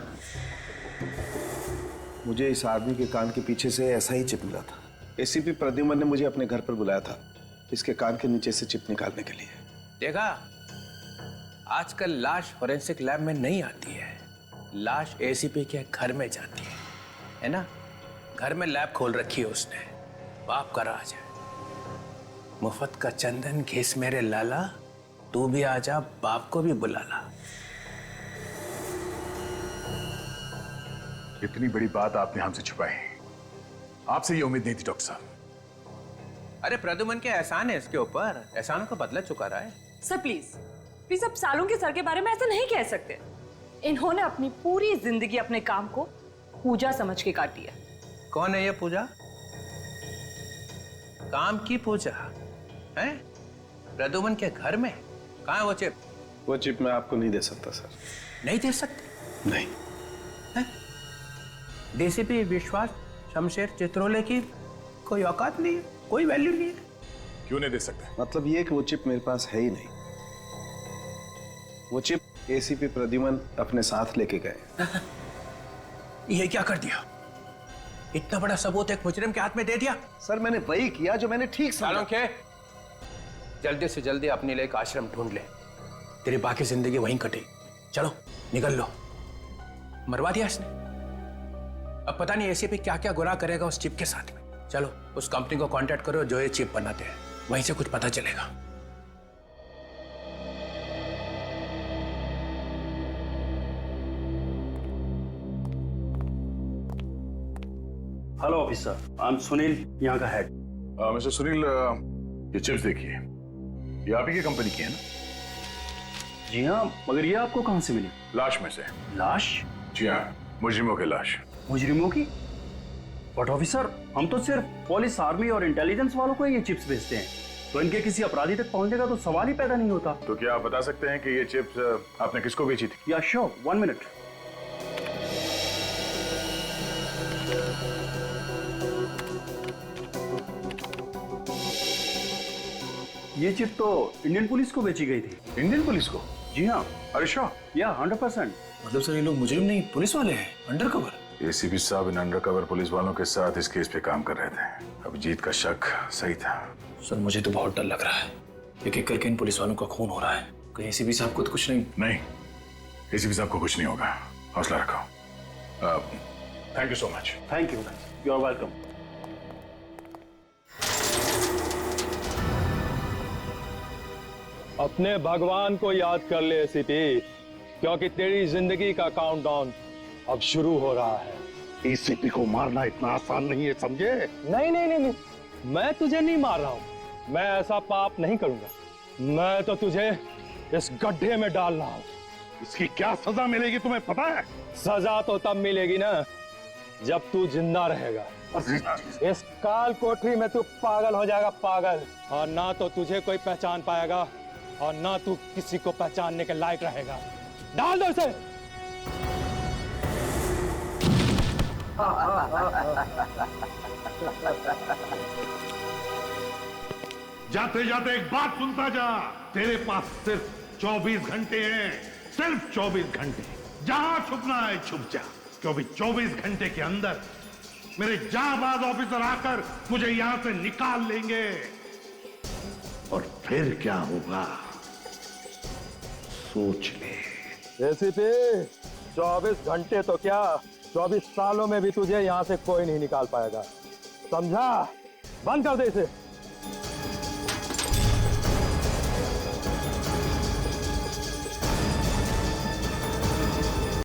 मुझे इस आदमी के कान के पीछे से ऐसा ही चिप मिला था। एसीपी प्रद्युमन ने मुझे अपने घर पर बुलाया था इसके कान के नीचे से चिप निकालने के लिए। देखा, आजकल लाश फोरेंसिक लैब में नहीं आती है, लाश एसीपी के घर में जाती है ना? घर में लैब खोल रखी है उसने, बाप का राज है। मुफ्त का चंदन घिस मेरे लाला, तू भी आजा, बाप को भी बुला ला। इतनी बड़ी बात आपने हमसे छुपाई, आपसे ये उम्मीद नहीं थी डॉक्टर साहब। अरे प्रद्युमन के एहसान है इसके ऊपर, एहसानों का बदला चुका रहा है। सर प्लीज प्लीज, आप सालों के सर के बारे में ऐसा नहीं कह सकते। इन्होंने अपनी पूरी जिंदगी अपने काम को पूजा समझ के काटी है। कौन है ये पूजा? काम की पूजा है? प्रद्युमन के घर में? कहाँ है वो चिप? वो चिप मैं आपको नहीं दे सकता सर। नहीं दे सकते? नहीं। डीसीपी विश्वास शमशेर चित्रोले की कोई औकात नहीं है, कोई वैल्यू नहीं है। क्यों नहीं दे सकते? मतलब ये कि वो चिप मेरे पास है ही नहीं। वो चिप एसीपी प्रद्युमन अपने साथ लेके गए। ये क्या कर दिया? इतना बड़ा सबूत एक मुजरिम के हाथ में दे दिया? सर मैंने वही किया जो मैंने ठीक समझा। के जल्दी से जल्दी अपने लिए एक आश्रम ढूंढ ले, तेरी बाकी जिंदगी वहीं कटेगी। चलो निकल लो। मरवा दिया इसने, अब पता नहीं एसीपी क्या क्या गुनाह करेगा उस चिप के साथ में। चलो उस कंपनी को कांटेक्ट करो जो ये चिप बनाते हैं, वहीं से कुछ पता चलेगा। Hello officer, I am Sunil, यहाँ का हेड। मिस्टर सुनील, ये चिप्स देखिए, ये आप ही की कंपनी की है ना? जी हाँ, मगर ये आपको कहाँ से मिली? लाश में से। लाश? जी हाँ, मुजरिमों की लाश। मुजरिमों की? बट ऑफिसर, हम तो सिर्फ पुलिस, आर्मी और इंटेलिजेंस वालों को ये चिप्स भेजते हैं, तो इनके किसी अपराधी तक पहुंचने का तो सवाल ही पैदा नहीं होता। तो क्या आप बता सकते हैं कि ये चिप्स आपने किसको बेची थी? या श्योर, 1 मिनट। ये चिप तो इंडियन पुलिस को बेची गई थी। इंडियन पुलिस को? जी हाँ। अरे श्योर? या 100%। मतलब सर ये लोग मुजरिम नहीं, पुलिस वाले हैं, अंडरकवर। एसीपी साहब इन अंडरकवर पुलिस वालों के साथ इस केस पे काम कर रहे थे। अभिजीत का शक सही था। सर मुझे तो बहुत डर लग रहा है, एक एक करके इन पुलिस वालों का खून हो रहा है। कहीं एसीपी साहब को तो कुछ नहीं? नहीं, एसीपी साहब को कुछ नहीं होगा, हौसला रखो। Thank you so much. Thank you, you are welcome. अपने भगवान को याद कर ले एसीपी, क्योंकि तेरी जिंदगी का काउंटडाउन अब शुरू हो रहा है। एसीपी को मारना इतना आसान नहीं है, समझे? नहीं नहीं नहीं नहीं, मैं तुझे नहीं मार रहा हूं, मैं ऐसा पाप नहीं करूंगा। मैं तो तुझे इस गड्ढे में डाल रहा हूं। इसकी क्या सजा मिलेगी तुम्हें पता है? सजा तो तब मिलेगी ना जब तू जिंदा रहेगा। इस काल कोठरी में तू पागल हो जाएगा, पागल, और ना तो तुझे कोई पहचान पाएगा और ना तू किसी को पहचानने के लायक रहेगा। डाल दो इसे। जाते जाते एक बात सुनता जा, तेरे पास सिर्फ 24 घंटे हैं, सिर्फ 24 घंटे। जहां छुपना है छुप जा, क्योंकि 24 घंटे के अंदर मेरे जाबाज ऑफिसर आकर मुझे यहां से निकाल लेंगे। और फिर क्या होगा सोच ले। एसीपी, 24 घंटे तो क्या, 24 सालों में भी तुझे यहाँ से कोई नहीं निकाल पाएगा, समझा? बंद कर दे इसे।